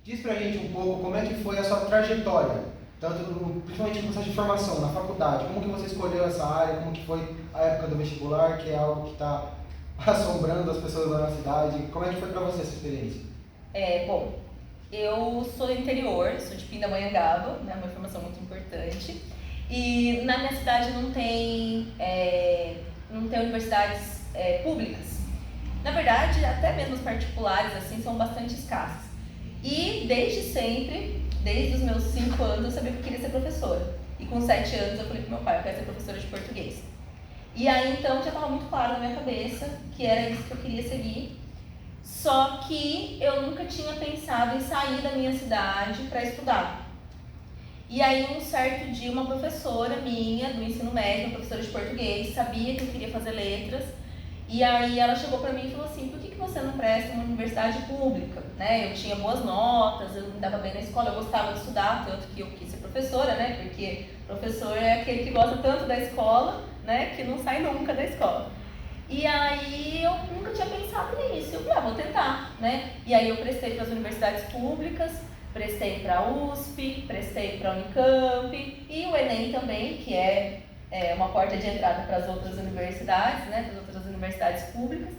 Diz pra gente um pouco como é que foi a sua trajetória, principalmente no processo de formação, na faculdade. Como que você escolheu essa área, como que foi a época do vestibular, que é algo que está assombrando as pessoas da nossa cidade. Como é que foi pra você essa experiência? Bom, eu sou do interior, sou de Pindamonhangaba, né, uma informação muito importante. E na minha cidade não tem universidades públicas. Na verdade, até mesmo as particulares assim são bastante escassas. E desde sempre, desde os meus 5 anos, eu sabia que eu queria ser professora. E com 7 anos eu falei pro meu pai, eu quero ser professora de português. E aí então já estava muito claro na minha cabeça que era isso que eu queria seguir. Só que eu nunca tinha pensado em sair da minha cidade para estudar. E aí um certo dia uma professora minha do ensino médio, uma professora de português, sabia que eu queria fazer letras. E aí ela chegou para mim e falou assim, por que você não presta uma universidade pública? Né? Eu tinha boas notas, eu me dava bem na escola, eu gostava de estudar, tanto que eu quis ser professora, né? Porque professor é aquele que gosta tanto da escola, né? Que não sai nunca da escola. E aí eu nunca tinha pensado nisso, eu falei, vou tentar, né? E aí eu prestei para as universidades públicas, prestei para a USP, prestei para a Unicamp e o Enem também, que é uma porta de entrada para as outras universidades, né? Para as outras universidades públicas.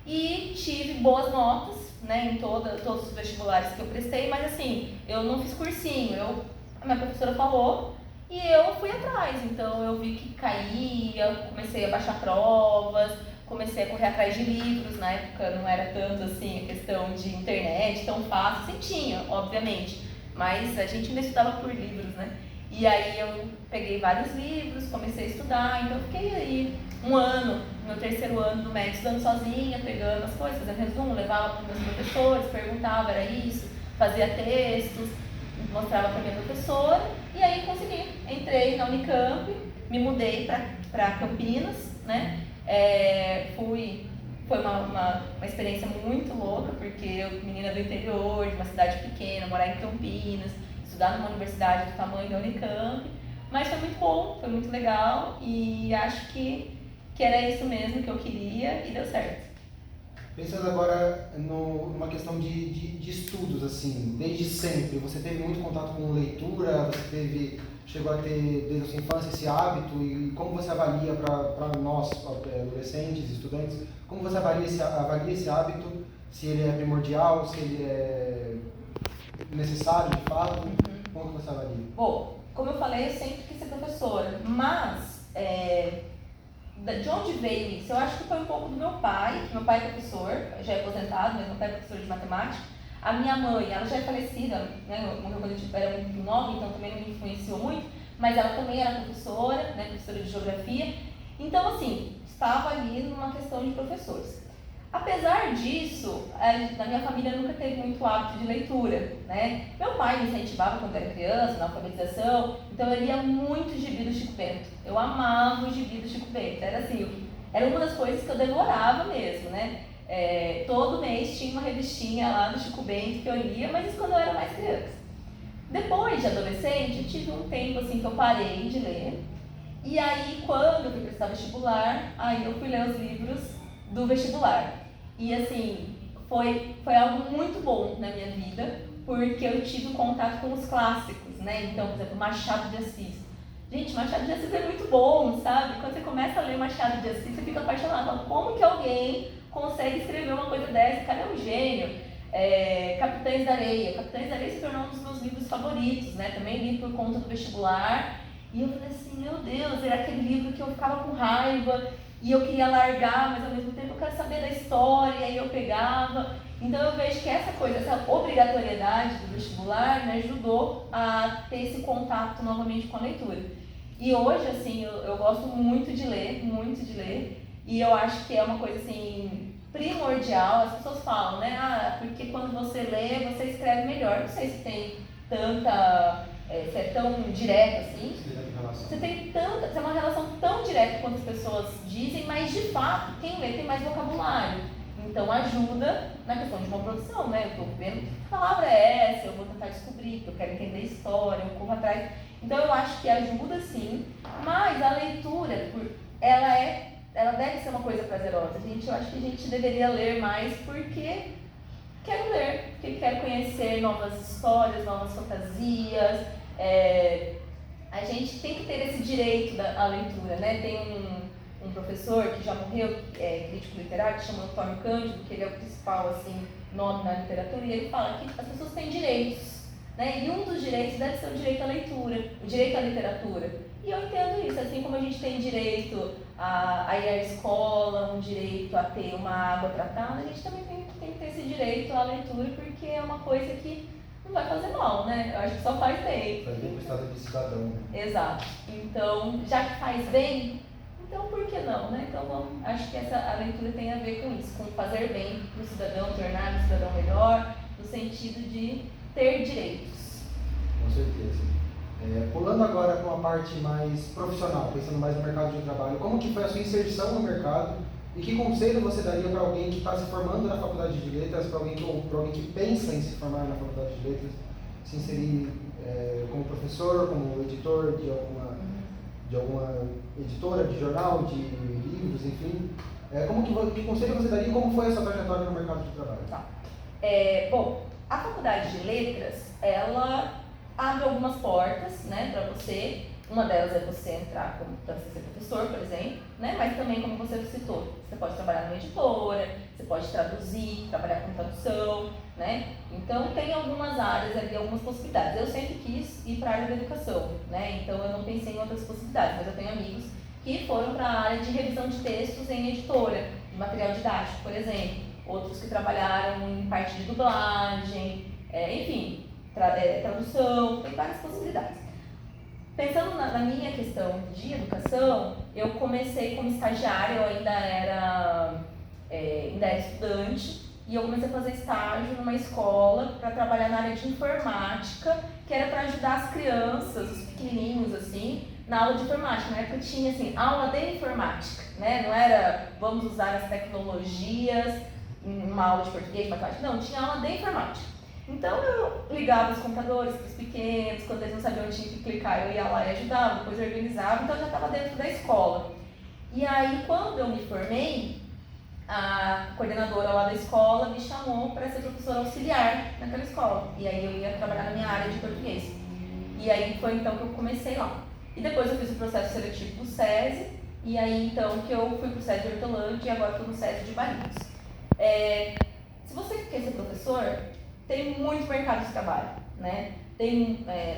E tive boas notas, né? Em todos os vestibulares que eu prestei, mas assim, eu não fiz cursinho, a minha professora falou, e eu fui atrás, então eu vi que caía, comecei a baixar provas, comecei a correr atrás de livros, na época não era tanto assim a questão de internet tão fácil, sim tinha, obviamente, mas a gente ainda estudava por livros, né? E aí eu peguei vários livros, comecei a estudar, então eu fiquei aí um ano, no terceiro ano do médio, estudando sozinha, pegando as coisas, fazendo resumo, levava para os meus professores, perguntava, era isso, fazia textos, mostrava para minha professora, e aí consegui. Entrei na Unicamp, me mudei para Campinas, né? Foi uma experiência muito louca, porque eu, menina do interior, de uma cidade pequena, morar em Campinas, estudar numa universidade do tamanho da Unicamp, mas foi muito bom, foi muito legal e acho que era isso mesmo que eu queria e deu certo. Pensando agora numa questão de estudos, assim, desde sempre, você teve muito contato com leitura, chegou a ter desde a sua infância esse hábito, e como você avalia para nós, adolescentes, estudantes, como você avalia esse hábito, se ele é primordial, se ele é necessário de fato, como você avalia? Bom, como eu falei, eu sempre quis ser professora, mas de onde veio isso? Eu acho que foi um pouco do meu pai é professor, já é aposentado, mas meu pai é professor de matemática. A minha mãe, ela já é falecida, né, morreu quando eu era muito nova, então também não me influenciou muito, mas ela também era professora, né, professora de geografia. Então, assim, estava ali numa questão de professores. Apesar disso, na minha família nunca teve muito hábito de leitura, né? Meu pai me incentivava quando era criança, na alfabetização, então eu lia muito gibi do Chico Bento. Eu amava o gibi do Chico Bento, era assim, era uma das coisas que eu devorava mesmo, né? Todo mês tinha uma revistinha lá do Chico Bento que eu lia, mas isso quando eu era mais criança. Depois de adolescente, eu tive um tempo assim que eu parei de ler, e aí quando eu fui prestar vestibular, aí eu fui ler os livros do vestibular. E assim, foi algo muito bom na minha vida, porque eu tive um contato com os clássicos, né? Então, por exemplo, Machado de Assis. Gente, Machado de Assis é muito bom, sabe? Quando você começa a ler Machado de Assis, você fica apaixonado. Como que alguém consegue escrever uma coisa dessa? O cara é um gênio. Capitães da Areia. Capitães da Areia se tornou um dos meus livros favoritos, né? Também li por conta do vestibular. E eu falei assim, meu Deus, era aquele livro que eu ficava com raiva e eu queria largar, mas ao mesmo tempo eu quero saber da história, e aí eu pegava. Então eu vejo que essa coisa, essa obrigatoriedade do vestibular me ajudou a ter esse contato novamente com a leitura. E hoje, assim, eu gosto muito de ler, e eu acho que é uma coisa, assim, primordial. As pessoas falam, né, porque quando você lê, você escreve melhor. Não sei se tem tanta... se é tão direto assim. Você tem uma relação tão direta quanto as pessoas dizem, mas de fato, quem lê tem mais vocabulário. Então ajuda na questão de uma produção, né? Eu estou vendo que palavra é essa, eu vou tentar descobrir, porque eu quero entender a história, eu corro atrás. Então eu acho que ajuda sim, mas a leitura, ela deve ser uma coisa prazerosa. Eu acho que a gente deveria ler mais porque quero ler, porque quero conhecer novas histórias, novas fantasias. A gente tem que ter esse direito à leitura, né? Tem um professor que já morreu, crítico literário, que chama Antônio Cândido, que ele é o principal assim, nome na literatura, e ele fala que as pessoas têm direitos, né? E um dos direitos deve ser o direito à leitura, o direito à literatura. E eu entendo isso, assim como a gente tem direito a ir à escola, um direito a ter uma água tratada, a gente também tem que ter esse direito à leitura, porque é uma coisa que não vai fazer mal, né? Eu acho que só faz bem. Faz bem pro estado de cidadão, né? Exato. Então, já que faz bem, então por que não, né? Então, acho que a leitura tem a ver com isso, com fazer bem para o cidadão, tornar o cidadão melhor, no sentido de ter direitos. Com certeza. Pulando agora para uma parte mais profissional, pensando mais no mercado de trabalho, como que foi a sua inserção no mercado e que conselho você daria para alguém que está se formando na faculdade de letras, para alguém que pensa em se formar na faculdade de letras, se inserir como professor, como editor de alguma editora, de jornal, de livros, enfim. Que conselho você daria e como foi a sua trajetória no mercado de trabalho? Tá. Bom, a faculdade de letras, ela abre algumas portas, né, para você. Uma delas é você entrar para ser professor, por exemplo, né, mas também, como você citou, você pode trabalhar numa editora, você pode traduzir, trabalhar com tradução, né? Então, tem algumas áreas ali, algumas possibilidades. Eu sempre quis ir para a área da educação, né? Então, eu não pensei em outras possibilidades, mas eu tenho amigos que foram para a área de revisão de textos em editora, de material didático, por exemplo. Outros que trabalharam em parte de dublagem, enfim, tradução, tem várias possibilidades. Pensando na minha questão de educação, eu comecei como estagiária, eu ainda era estudante, e eu comecei a fazer estágio numa escola para trabalhar na área de informática, que era para ajudar as crianças, os pequenininhos, assim, na aula de informática. Na época tinha, assim, aula de informática, né? Não era vamos usar as tecnologias em uma aula de português, matemática, não, tinha aula de informática. Então eu ligava os computadores para os pequenos, quando eles não sabiam onde tinha que clicar, eu ia lá e ajudava, depois eu organizava, então eu já estava dentro da escola. E aí, quando eu me formei, a coordenadora lá da escola me chamou para ser professora auxiliar naquela escola. E aí eu ia trabalhar na minha área de português. E aí foi então que eu comecei lá. E depois eu fiz o processo seletivo do SESI, e aí então que eu fui para o SESI de Hortolândia e agora estou no SESI de Barrinhos. Se você quer ser professor, tem muito mercado de trabalho, né?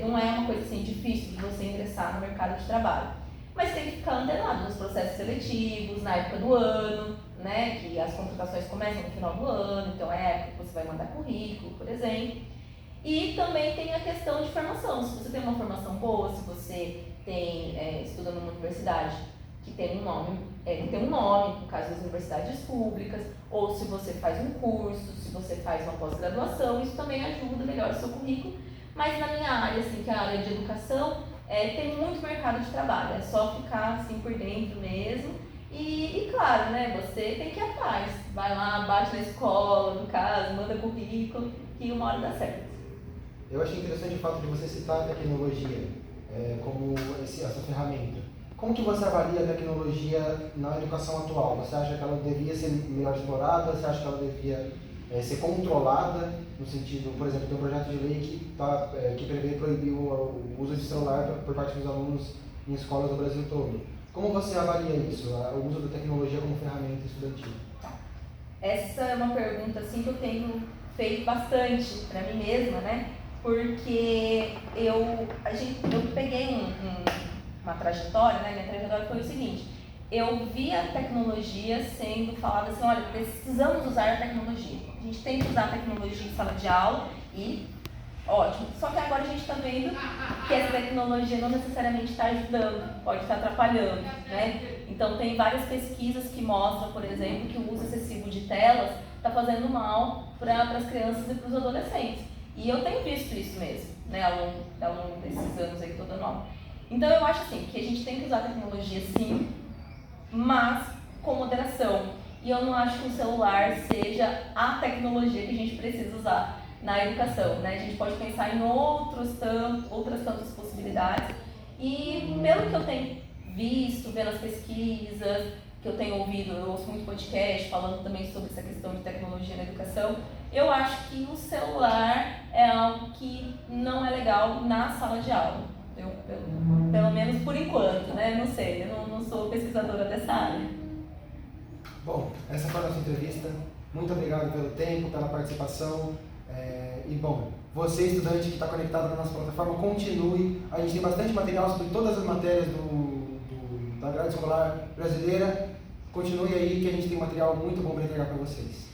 Não é uma coisa assim difícil de você ingressar no mercado de trabalho, mas tem que ficar antenado nos processos seletivos, na época do ano, né? Que as contratações começam no final do ano, então é a época que você vai mandar currículo, por exemplo. E também tem a questão de formação. Se você tem uma formação boa, se você estuda numa universidade que tem um nome, no caso das universidades públicas, ou se você faz um curso, se você faz uma pós-graduação, isso também ajuda, melhora o seu currículo. Mas na minha área, assim, que é a área de educação, tem muito mercado de trabalho, é só ficar assim por dentro mesmo. E claro, né, você tem que ir atrás, vai lá, bate na escola, no caso, manda currículo, que uma hora dá certo. Eu achei interessante o fato de você citar a tecnologia como essa ferramenta. Como que você avalia a tecnologia na educação atual? Você acha que ela devia ser melhor explorada? Você acha que ela devia ser controlada? No sentido, por exemplo, tem um projeto de lei que prevê proibir o uso de celular por parte dos alunos em escolas do Brasil todo. Como você avalia isso, o uso da tecnologia como ferramenta estudantil? Essa é uma pergunta assim, que eu tenho feito bastante para mim mesma, né? Porque eu peguei uma trajetória, né? Minha trajetória foi o seguinte: eu vi a tecnologia sendo falada assim, olha, precisamos usar a tecnologia. A gente tem que usar a tecnologia em sala de aula e ótimo. Só que agora a gente está vendo que essa tecnologia não necessariamente está ajudando, pode estar atrapalhando, né? Então tem várias pesquisas que mostram, por exemplo, que o uso excessivo de telas está fazendo mal para as crianças e para os adolescentes. E eu tenho visto isso mesmo, né, ao longo desses anos aí que estou dando aula. Então eu acho assim, que a gente tem que usar a tecnologia sim, mas com moderação. E eu não acho que o celular seja a tecnologia que a gente precisa usar na educação, né? A gente pode pensar em outras tantas possibilidades. E pelo que eu tenho visto, vendo as pesquisas, que eu tenho ouvido, eu ouço muito podcast falando também sobre essa questão de tecnologia na educação, Eu acho que o celular é algo que não é legal na sala de aula. Pelo menos por enquanto, né? Não sei, eu não sou pesquisadora dessa área. Bom, essa foi a nossa entrevista. Muito obrigado pelo tempo, pela participação. E bom, você estudante que está conectado na nossa plataforma, continue. A gente tem bastante material sobre todas as matérias da grade escolar brasileira. Continue aí que a gente tem material muito bom para entregar para vocês.